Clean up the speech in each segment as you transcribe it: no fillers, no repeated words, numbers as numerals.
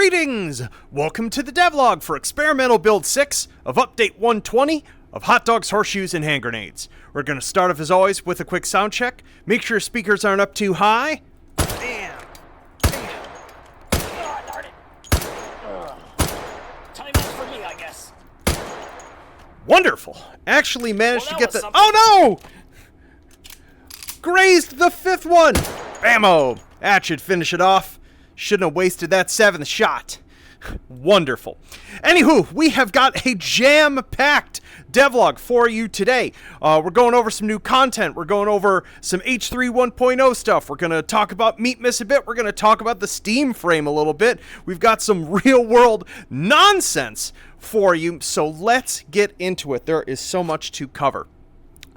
Greetings! Welcome to the devlog for Experimental Build 6 of Update 120 of Hot Dogs, Horseshoes, and Hand Grenades. We're going to start off as always with a quick sound check. Make sure speakers aren't up too high. Damn. Oh, darn it. Time is for me, I guess. Wonderful. Actually managed to get the... something. Oh no! Grazed the fifth one! Bammo! That should finish it off. Shouldn't have wasted that seventh shot. Wonderful. Anywho, we have got a jam-packed devlog for you today. We're going over some new content. We're going over some H3 1.0 stuff. We're going to talk about Meat Miss a bit. We're going to talk about the Steam frame a little bit. We've got some real-world nonsense for you, so let's get into it. There is so much to cover.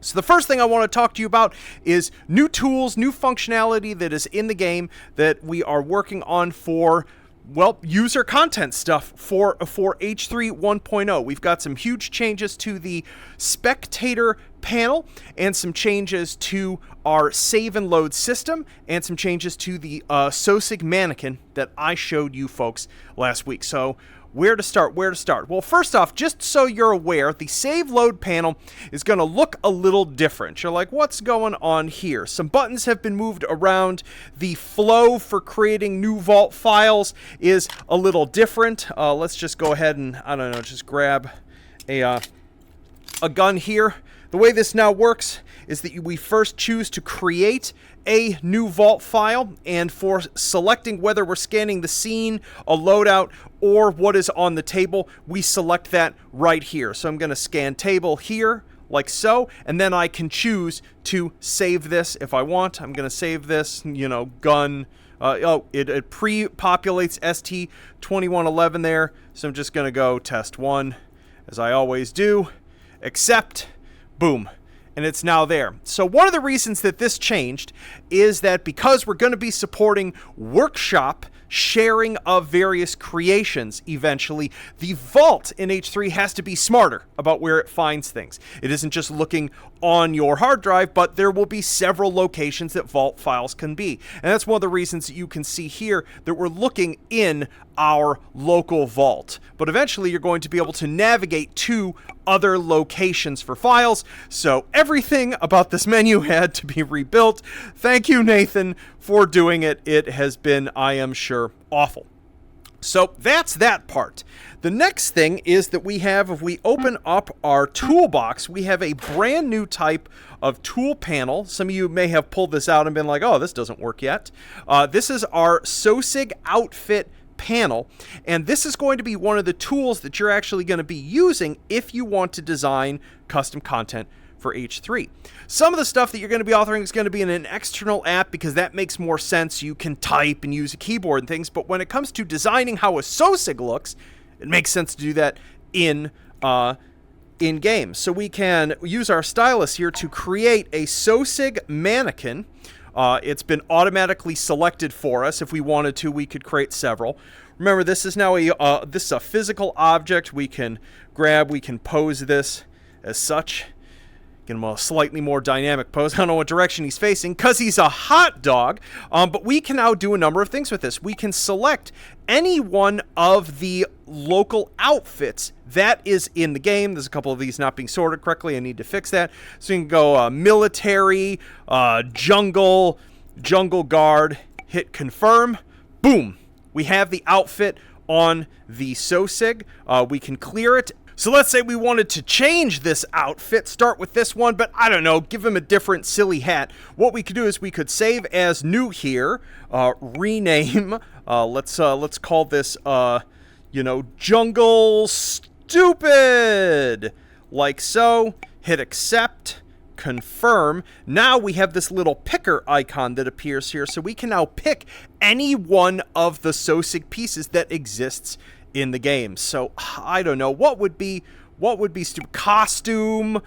So the first thing I want to talk to you about is new tools, new functionality that is in the game that we are working on for, well, user content stuff for H3 1.0. We've got some huge changes to the spectator panel and some changes to our save and load system and some changes to the SOSIG mannequin that I showed you folks last week. So where to start? Well, first off, just so you're aware, the save load panel is going to look a little different. You're like, what's going on here? Some buttons have been moved around. The flow for creating new vault files is a little different. Let's just go ahead and, I don't know, just grab a gun here. The way this now works is that we first choose to create a new vault file, and for selecting whether we're scanning the scene, a loadout, or what is on the table, we select that right here. So I'm going to scan table here, like so, and then I can choose to save this if I want. I'm going to save this, gun. It pre-populates ST2111 there, so I'm just going to go test 1, as I always do. Accept. Boom. And it's now there. So one of the reasons that this changed is that because we're going to be supporting workshop sharing of various creations eventually, the vault in H3 has to be smarter about where it finds things. It isn't just looking on your hard drive, but there will be several locations that vault files can be. And that's one of the reasons that you can see here that we're looking in our local vault. But eventually you're going to be able to navigate to other locations for files. So everything about this menu had to be rebuilt. Thank you, Nathan, for doing it. It has been, I am sure, awful. So that's that part. The next thing is that we have, if we open up our toolbox, we have a brand new type of tool panel. Some of you may have pulled this out and been like, oh, this doesn't work yet. This is our SOSIG outfit panel, and this is going to be one of the tools that you're actually going to be using if you want to design custom content for H3. Some of the stuff that you're going to be authoring is going to be in an external app because that makes more sense. You can type and use a keyboard and things, but when it comes to designing how a SOSIG looks, it makes sense to do that in game. So we can use our stylus here to create a SOSIG mannequin. It's been automatically selected for us. If we wanted to, we could create several. Remember, this is now this is a physical object. We can grab, we can pose this as such. Get him a slightly more dynamic pose. I don't know what direction he's facing because he's a hot dog. But we can now do a number of things with this. We can select any one of the local outfits that is in the game. There's a couple of these not being sorted correctly. I need to fix that. So you can go military, jungle guard, hit confirm. Boom. We have the outfit on the SOSIG. We can clear it. So let's say we wanted to change this outfit, start with this one, but I don't know, give him a different silly hat. What we could do is we could save as new here, rename, let's call this, Jungle Stupid, like so, hit accept, confirm. Now we have this little picker icon that appears here, so we can now pick any one of the SOSIG pieces that exists in the game. So I don't know what would be stupid. Costume,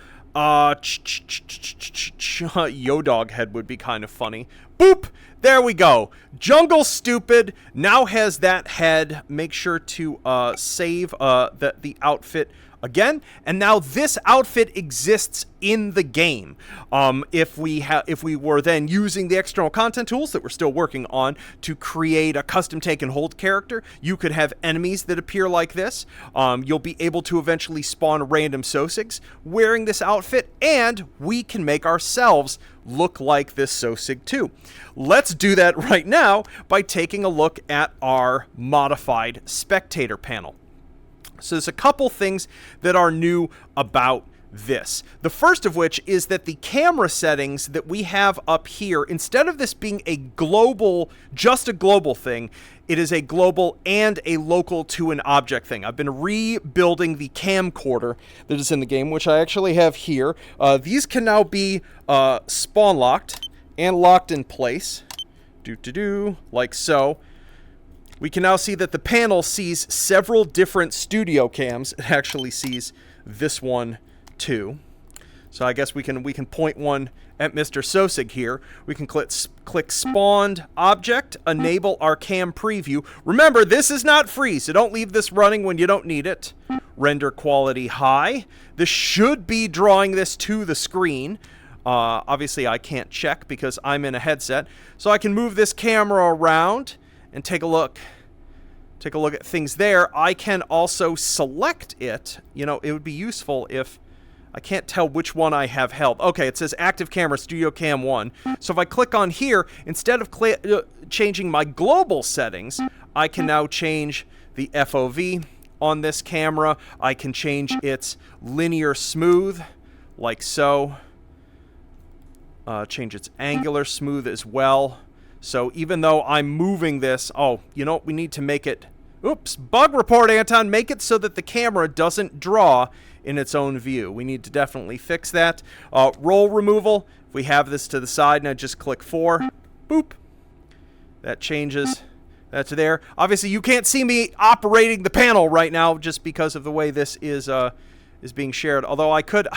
Yo-Dog head would be kind of funny, Boop! There we go. Jungle Stupid now has that head. Make sure to save the outfit again. And now this outfit exists in the game. If we were then using the external content tools that we're still working on to create a custom take and hold character, you could have enemies that appear like this. You'll be able to eventually spawn random SOSIGs wearing this outfit, and we can make ourselves look like this SOSIG too. Let's do that right now by taking a look at our modified spectator panel. So there's a couple things that are new about this. The first of which is that the camera settings that we have up here, instead of this being a global, just a global thing, it is a global and a local to an object thing. I've been rebuilding the camcorder that is in the game, which I actually have here. These can now be spawn locked and locked in place. Like so. We can now see that the panel sees several different studio cams. It actually sees this one too. So I guess we can point one at Mr. SOSIG here. We can click spawned object, enable our cam preview. Remember, this is not free, so don't leave this running when you don't need it. Render quality high. This should be drawing this to the screen. Obviously I can't check because I'm in a headset. So I can move this camera around and take a look at things there. I can also select it. You know, it would be useful if I can't tell which one I have held. Okay, it says active camera studio cam 1. So if I click on here, instead of changing my global settings, I can now change the FOV on this camera. I can change its linear smooth like so. Change its angular smooth as well. So even though I'm moving this, oh, you know what, we need to make it, oops, bug report, Anton, make it so that the camera doesn't draw in its own view. We need to definitely fix that. Roll removal, if we have this to the side and I just click 4, boop, that changes that to there. Obviously you can't see me operating the panel right now just because of the way this is being shared, although I could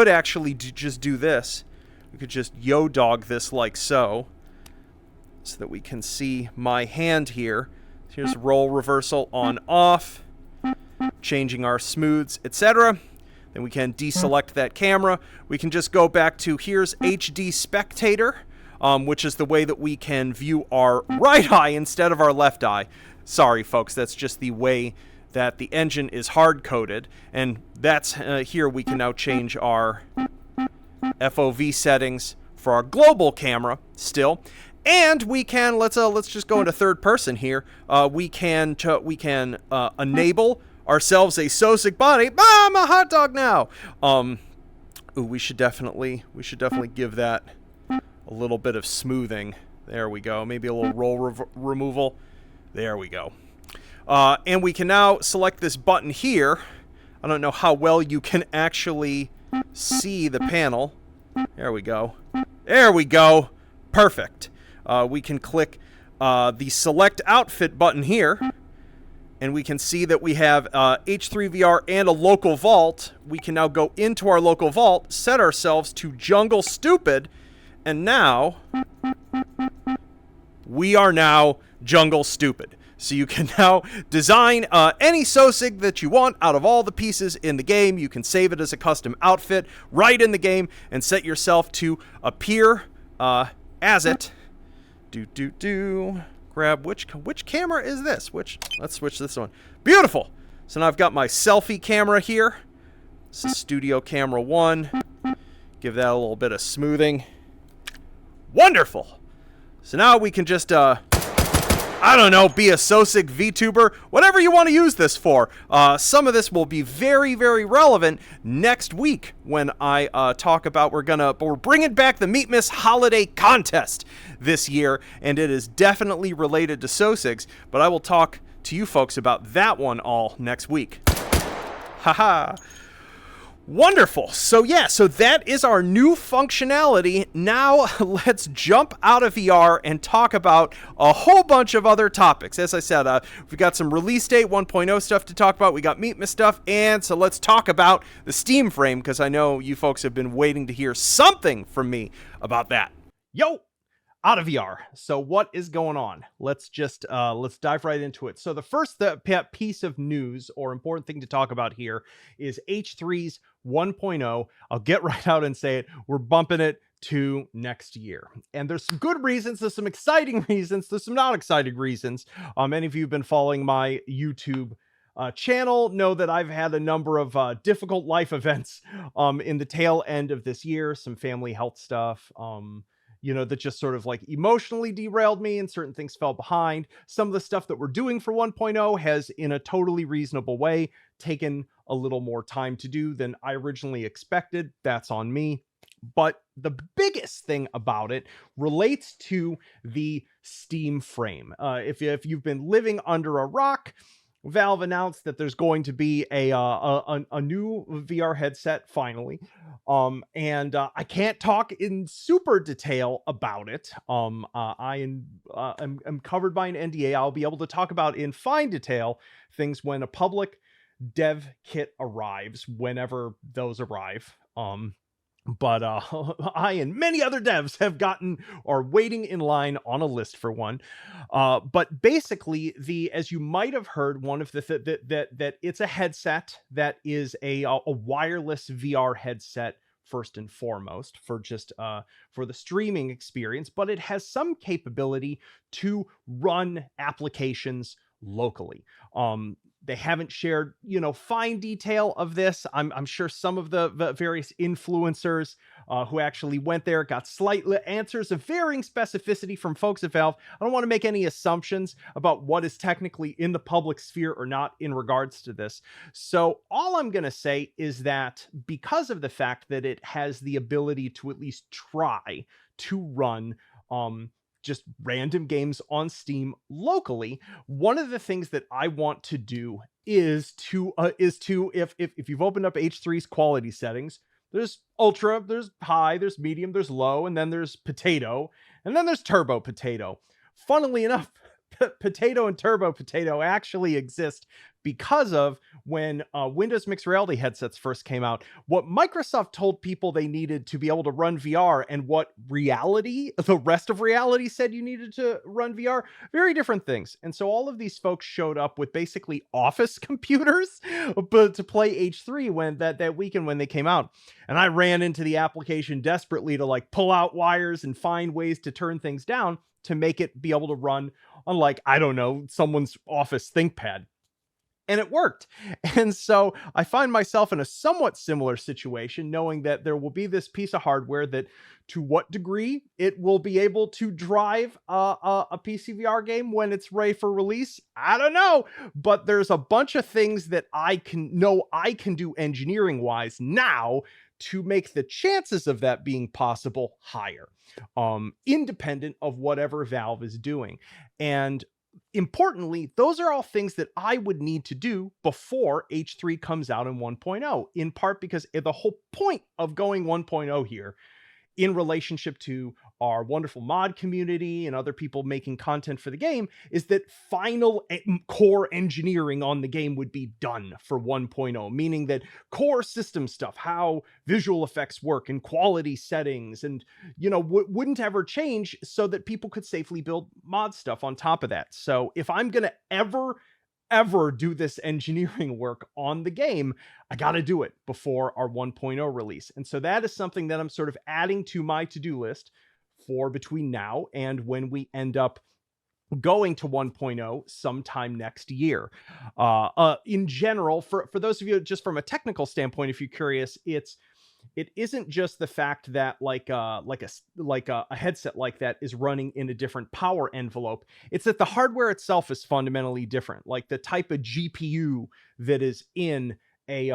actually just do this. We could just yo-dog this like so that we can see my hand here. Here's roll reversal on off, changing our smooths, etc. Then we can deselect that camera. We can just go back to here's HD spectator, which is the way that we can view our right eye instead of our left eye. Sorry, folks, that's just the way that the engine is hard-coded. And that's here we can now change our FOV settings for our global camera still. And we can, let's just go into third person here. We can enable ourselves a SOSIG body. Ah, I'm a hot dog now. Ooh, we should definitely give that a little bit of smoothing. There we go. Maybe a little roll removal. There we go. And we can now select this button here. I don't know how well you can actually see the panel. There we go. There we go. Perfect. We can click the select outfit button here, and we can see that we have H3VR and a local vault. We can now go into our local vault, set ourselves to Jungle Stupid, and now we are now Jungle Stupid. So you can now design any SOSIG that you want out of all the pieces in the game. You can save it as a custom outfit right in the game and set yourself to appear as it. Grab which camera is this? Let's switch this one. Beautiful. So now I've got my selfie camera here. This is Studio Camera 1. Give that a little bit of smoothing. Wonderful. So now we can just I don't know, be a SOSIG VTuber, whatever you want to use this for. Some of this will be very, very relevant next week when I talk about, we're bringing back the Meet Miss Holiday Contest this year, and it is definitely related to SOSIGs, but I will talk to you folks about that one all next week. Haha. Wonderful. So yeah, so that is our new functionality. Now let's jump out of VR and talk about a whole bunch of other topics. As I said, we've got some release date 1.0 stuff to talk about. We got Meet Me stuff, and so let's talk about the Steam frame, because I know you folks have been waiting to hear something from me about that. Yo! out of VR. So what is going on? Let's dive right into it. So the first piece of news or important thing to talk about here is H3's 1.0. I'll get right out and say it. We're bumping it to next year. And there's some good reasons, there's some exciting reasons, there's some not exciting reasons. Many of you have been following my YouTube channel know that I've had a number of difficult life events in the tail end of this year, some family health stuff, that just sort of like emotionally derailed me and certain things fell behind. Some of the stuff that we're doing for 1.0 has, in a totally reasonable way, taken a little more time to do than I originally expected. That's on me. But the biggest thing about it relates to the Steam frame. If you've been living under a rock, Valve announced that there's going to be a new VR headset finally, and I can't talk in super detail about it. I'm covered by an NDA. I'll be able to talk about in fine detail things when a public dev kit arrives, whenever those arrive. But I and many other devs have gotten or waiting in line on a list for one. But basically, as you might have heard, one of the that it's a headset that is a wireless VR headset first and foremost for just for the streaming experience, but it has some capability to run applications locally. They haven't shared, fine detail of this. I'm sure some of the various influencers who actually went there got slight answers of varying specificity from folks at Valve. I don't want to make any assumptions about what is technically in the public sphere or not in regards to this. So all I'm going to say is that because of the fact that it has the ability to at least try to run just random games on Steam locally, one of the things that I want to do is to if you've opened up H3's quality settings, there's ultra, there's high, there's medium, there's low, and then there's potato, and then there's turbo potato. Funnily enough, potato and turbo potato actually exist because of when Windows Mixed Reality headsets first came out, what Microsoft told people they needed to be able to run VR and what the rest of reality said you needed to run VR, very different things. And so all of these folks showed up with basically office computers but to play H3 when that weekend when they came out. And I ran into the application desperately to like pull out wires and find ways to turn things down to make it be able to run on, like, I don't know, someone's office ThinkPad. And it worked. And so I find myself in a somewhat similar situation, knowing that there will be this piece of hardware that, to what degree it will be able to drive a PC VR game when it's ready for release, I don't know. But there's a bunch of things that I can do engineering wise now to make the chances of that being possible higher, independent of whatever Valve is doing. And importantly, those are all things that I would need to do before H3 comes out in 1.0, in part because the whole point of going 1.0 here, in relationship to our wonderful mod community and other people making content for the game, is that final core engineering on the game would be done for 1.0, meaning that core system stuff, how visual effects work and quality settings, and wouldn't ever change, so that people could safely build mod stuff on top of that. So if I'm gonna ever do this engineering work on the game, I got to do it before our 1.0 release. And so that is something that I'm sort of adding to my to-do list for between now and when we end up going to 1.0 sometime next year. In general, for those of you, just from a technical standpoint, if you're curious, it isn't just the fact that a headset like that is running in a different power envelope. It's that the hardware itself is fundamentally different. Like the type of GPU that is in a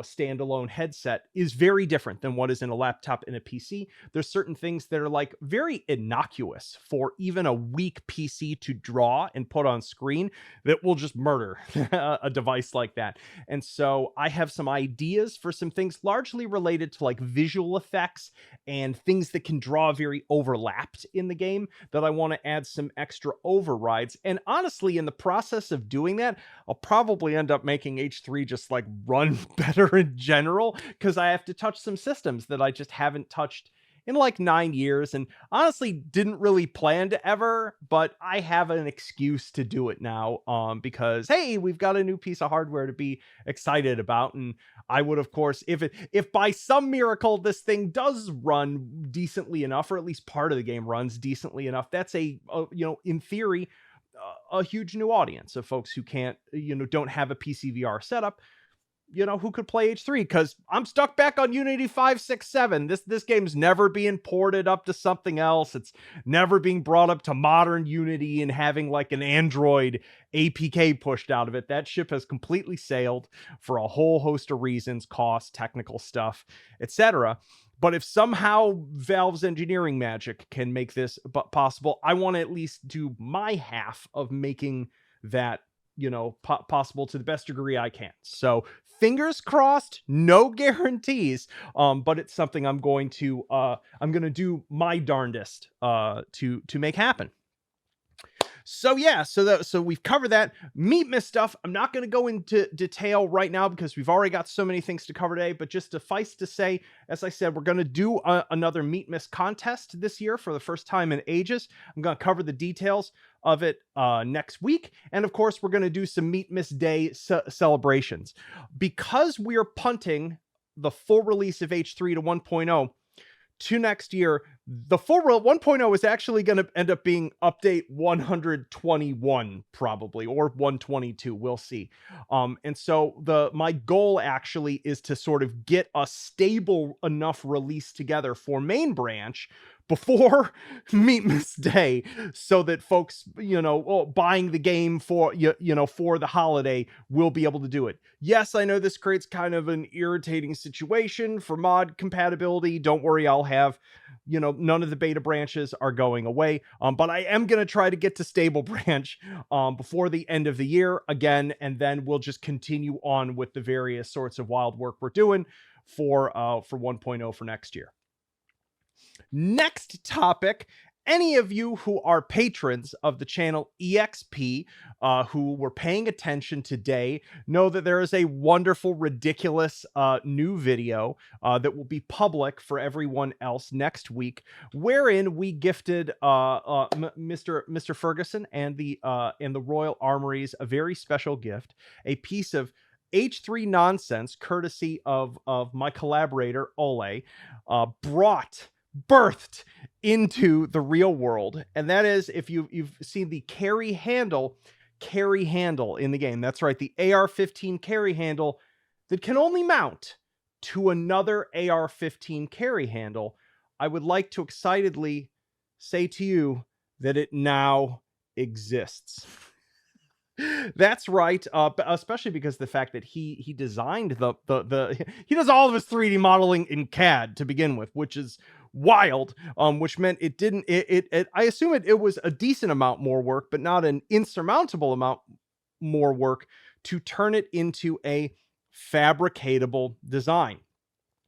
standalone headset is very different than what is in a laptop and a PC. There's certain things that are like very innocuous for even a weak PC to draw and put on screen that will just murder a device like that. And so I have some ideas for some things largely related to like visual effects and things that can draw very overlapped in the game that I want to add some extra overrides. And honestly, in the process of doing that, I'll probably end up making H3 just like run better in general, because I have to touch some systems that I just haven't touched in like 9 years, and honestly didn't really plan to ever, but I have an excuse to do it now, because hey, we've got a new piece of hardware to be excited about. And I would, of course, if by some miracle this thing does run decently enough, or at least part of the game runs decently enough, that's in theory, a huge new audience of folks who can't, don't have a PC VR setup, who could play H3, because I'm stuck back on Unity 5.6.7. This game's never being ported up to something else. It's never being brought up to modern Unity and having like an Android APK pushed out of it. That ship has completely sailed for a whole host of reasons, cost, technical stuff, etc. But if somehow Valve's engineering magic can make this possible, I want to at least do my half of making that possible to the best degree I can. So fingers crossed, no guarantees, but it's something I'm going to do my darndest to make happen. So yeah, so we've covered that Meat Mist stuff. I'm not going to go into detail right now because we've already got so many things to cover today, but just suffice to say, as I said, we're going to do another Meat Mist contest this year for the first time in ages. I'm going to cover the details of it next week. And of course, we're going to do some Meat Mist Day celebrations. Because we're punting the full release of H3 to 1.0 to next year, the full 1.0 is actually going to end up being update 121 probably, or 122. We'll see. And so my goal actually is to sort of get a stable enough release together for main branch before Meat Mist Day, so that folks, buying the game for, for the holiday will be able to do it. Yes, I know this creates kind of an irritating situation for mod compatibility. Don't worry, I'll have, none of the beta branches are going away. But I am going to try to get to stable branch before the end of the year again, and then we'll just continue on with the various sorts of wild work we're doing for 1.0 for next year. Next topic. Any of you who are patrons of the channel EXP, who were paying attention today, know that there is a wonderful, ridiculous new video that will be public for everyone else next week, wherein we gifted Mr. Ferguson and the Royal Armories a very special gift, a piece of H3 nonsense, courtesy of my collaborator Ole, birthed into the real world. And that is, if you've seen the carry handle in the game, that's right, the AR-15 carry handle that can only mount to another AR-15 carry handle, I would like to excitedly say to you that it now exists. That's right, especially because the fact that he designed he does all of his 3D modeling in CAD to begin with, which is wild, which meant I assume it was a decent amount more work, but not an insurmountable amount more work to turn it into a fabricatable design.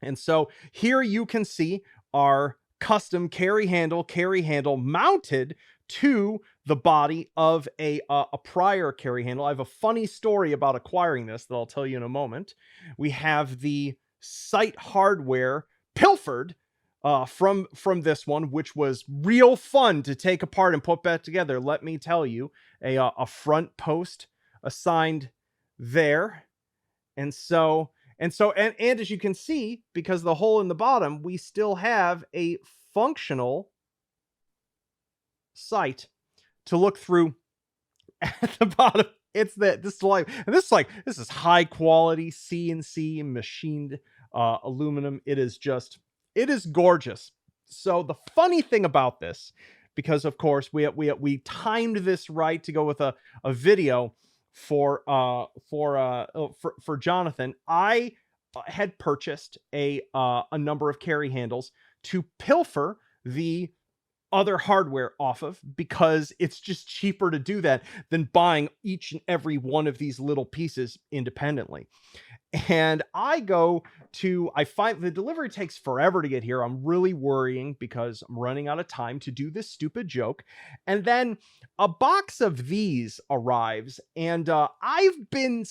And so here you can see our custom carry handle mounted to the body of a prior carry handle. I have a funny story about acquiring this that I'll tell you in a moment. We have the site hardware pilfered from this one, which was real fun to take apart and put back together. Let me tell you, a front post assigned there, and as you can see, because of the hole in the bottom, we still have a functional sight to look through at the bottom. This is high quality CNC machined aluminum. It is gorgeous. So the funny thing about this, because of course we timed this right to go with a video for Jonathan, I had purchased a number of carry handles to pilfer the other hardware off of, because it's just cheaper to do that than buying each and every one of these little pieces independently. And I find the delivery takes forever to get here. I'm really worrying because I'm running out of time to do this stupid joke. And then a box of these arrives, and I've been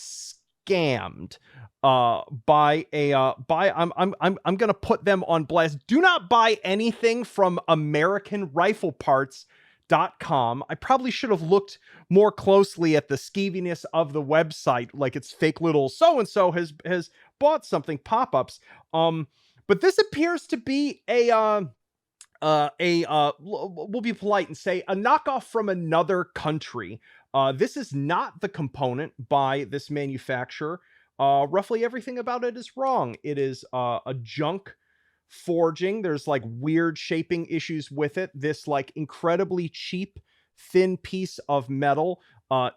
scammed by I'm gonna put them on blast. Do not buy anything from AmericanRifleParts.com. I probably should have looked more closely at the skeeviness of the website, like it's fake little so-and-so has bought something pop-ups. But this appears to be we'll be polite and say a knockoff from another country. This is not the component by this manufacturer. Roughly everything about it is wrong. It is a junk forging. There's like weird shaping issues with it. This like incredibly cheap, thin piece of metal.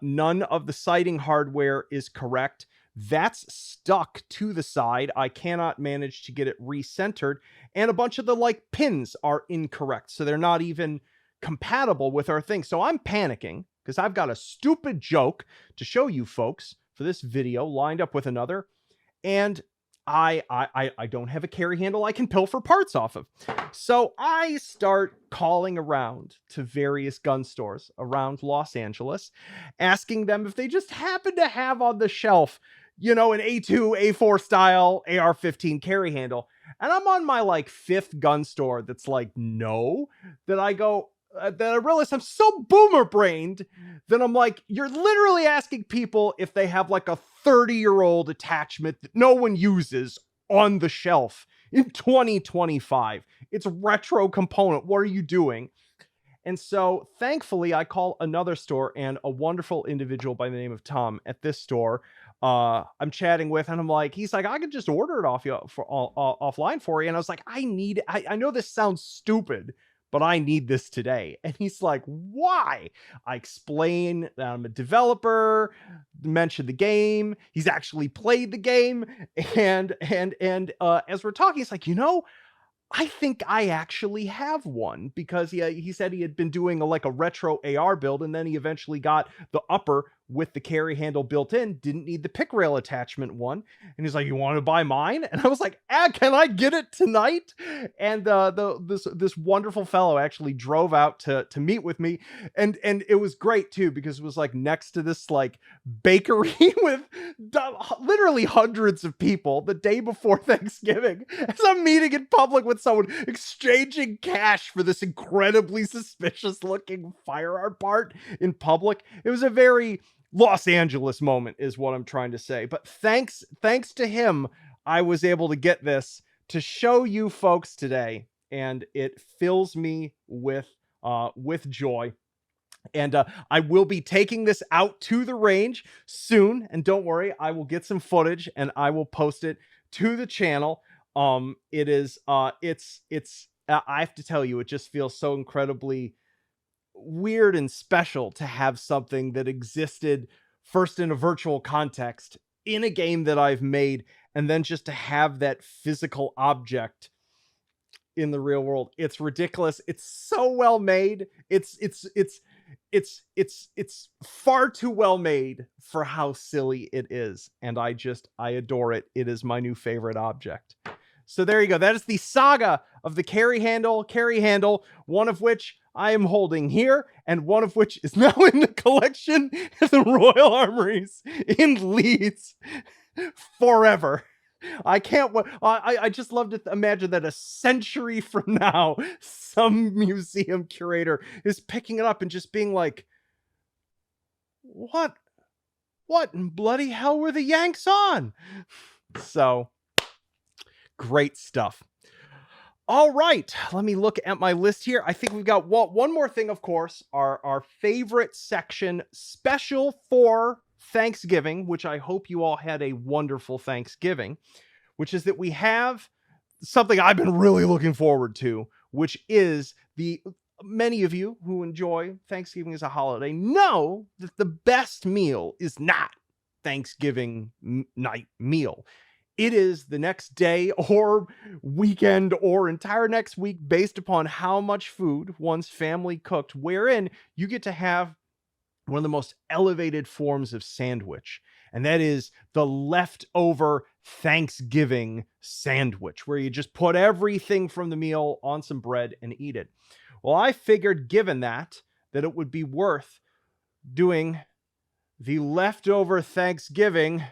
None of the sighting hardware is correct. That's stuck to the side. I cannot manage to get it recentered. And a bunch of the like pins are incorrect. So they're not even compatible with our thing. So I'm panicking because I've got a stupid joke to show you folks for this video lined up with another. And I don't have a carry handle I can pilfer parts off of. So I start calling around to various gun stores around Los Angeles, asking them if they just happen to have on the shelf, you know, an A2, A4 style AR-15 carry handle. And I'm on my like fifth gun store that's like, no, that I go, that I realize I'm so boomer brained that I'm like, you're literally asking people if they have like a 30-year-old attachment that no one uses on the shelf in 2025. It's a retro component. What are you doing? And so thankfully I call another store, and a wonderful individual by the name of Tom at this store I'm chatting with, and I'm like, he's like, I could just order it off you offline for you. And I was like, I know this sounds stupid, but I need this today. And he's like, why? I explain that I'm a developer, mention the game. He's actually played the game. And as we're talking, he's like, you know, I think I actually have one, because he said he had been doing like a retro AR build, and then he eventually got the upper with the carry handle built in, didn't need the pick rail attachment one. And he's like, you want to buy mine? And I was like, can I get it tonight? And this wonderful fellow actually drove out to meet with me. And it was great too, because it was like next to this like bakery with literally hundreds of people the day before Thanksgiving, as I'm meeting in public with someone exchanging cash for this incredibly suspicious looking firearm part in public. It was a very Los Angeles moment, is what I'm trying to say. But thanks to him, I was able to get this to show you folks today, and it fills me with joy. And I will be taking this out to the range soon, and don't worry, I will get some footage and I will post it to the channel. It is it's I have to tell you, it just feels so incredibly weird and special to have something that existed first in a virtual context in a game that I've made, and then just to have that physical object in the real world. It's ridiculous. It's so well made. It's far too well made for how silly it is, and I adore it. It is my new favorite object. So there you go. That is the saga of the carry handle, one of which I am holding here, and one of which is now in the collection at the Royal Armories in Leeds forever. I can't wait. I just love to imagine that a century from now, some museum curator is picking it up and just being like, what in bloody hell were the Yanks on? So, great stuff. All right, let me look at my list here. I think we've got one more thing, of course, our favorite section special for Thanksgiving, which I hope you all had a wonderful Thanksgiving, which is that we have something I've been really looking forward to, which is many of you who enjoy Thanksgiving as a holiday know that the best meal is not Thanksgiving night meal. It is the next day or weekend or entire next week, based upon how much food one's family cooked, wherein you get to have one of the most elevated forms of sandwich. And that is the leftover Thanksgiving sandwich, where you just put everything from the meal on some bread and eat it. Well, I figured, given that it would be worth doing the leftover Thanksgiving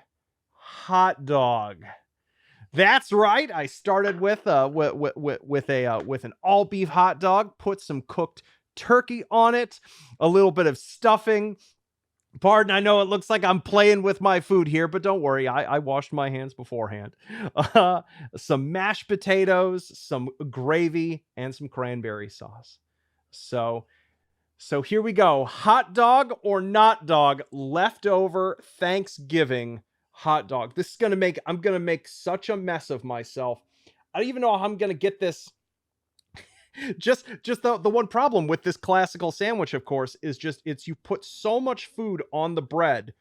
hot dog. That's right. I started with an all beef hot dog, put some cooked turkey on it, a little bit of stuffing. Pardon, I know it looks like I'm playing with my food here, but don't worry, I washed my hands beforehand. Some mashed potatoes, some gravy, and some cranberry sauce. So here we go. Hot dog or not dog, leftover Thanksgiving hot dog. This is I'm gonna make such a mess of myself. I don't even know how I'm gonna get this. just the one problem with this classical sandwich, of course, is you put so much food on the bread.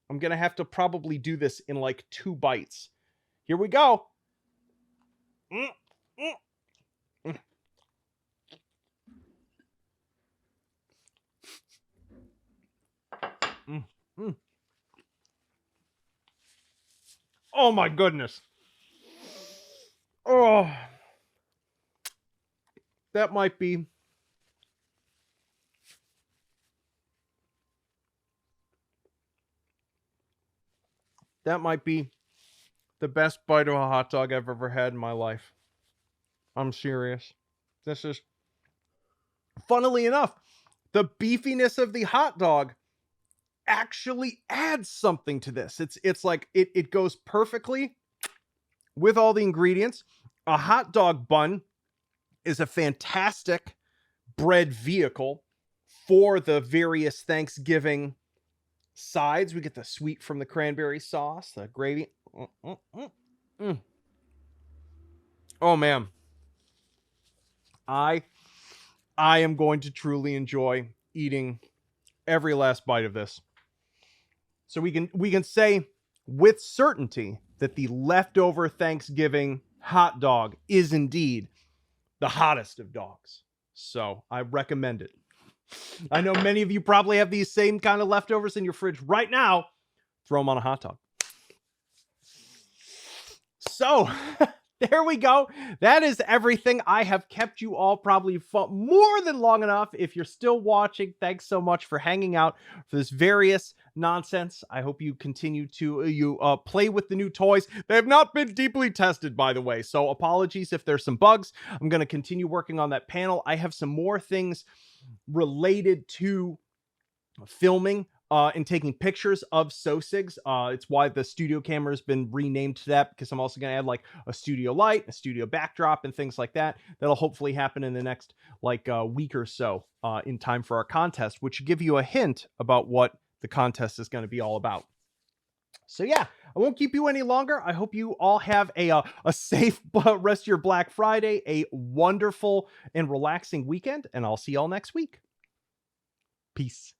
I'm gonna have to probably do this in like 2 bites. Here we go. Mm, mm, mm. Mm, mm. Oh my goodness. Oh, that might be the best bite of a hot dog I've ever had in my life. I'm serious. This is, funnily enough, the beefiness of the hot dog actually adds something to this. It's like it goes perfectly with all the ingredients. A hot dog bun is a fantastic bread vehicle for the various Thanksgiving sides. We get the sweet from the cranberry sauce, the gravy. Oh man. I am going to truly enjoy eating every last bite of this. So we can say with certainty that the leftover Thanksgiving hot dog is indeed the hottest of dogs. So I recommend it. I know many of you probably have these same kind of leftovers in your fridge right now. Throw them on a hot dog. So there we go. That is everything. I have kept you all probably more than long enough. If you're still watching, thanks so much for hanging out for this various nonsense. I hope you continue to play with the new toys. They have not been deeply tested, by the way, so apologies if there's some bugs. I'm going to continue working on that panel. I have some more things related to filming and taking pictures of SOSIGs. It's why the studio camera has been renamed to that, because I'm also going to add like a studio light, a studio backdrop, and things like that. That'll hopefully happen in the next like week or so in time for our contest, which should give you a hint about what the contest is going to be all about. So yeah, I won't keep you any longer. I hope you all have a safe rest of your Black Friday, a wonderful and relaxing weekend, and I'll see y'all next week. Peace.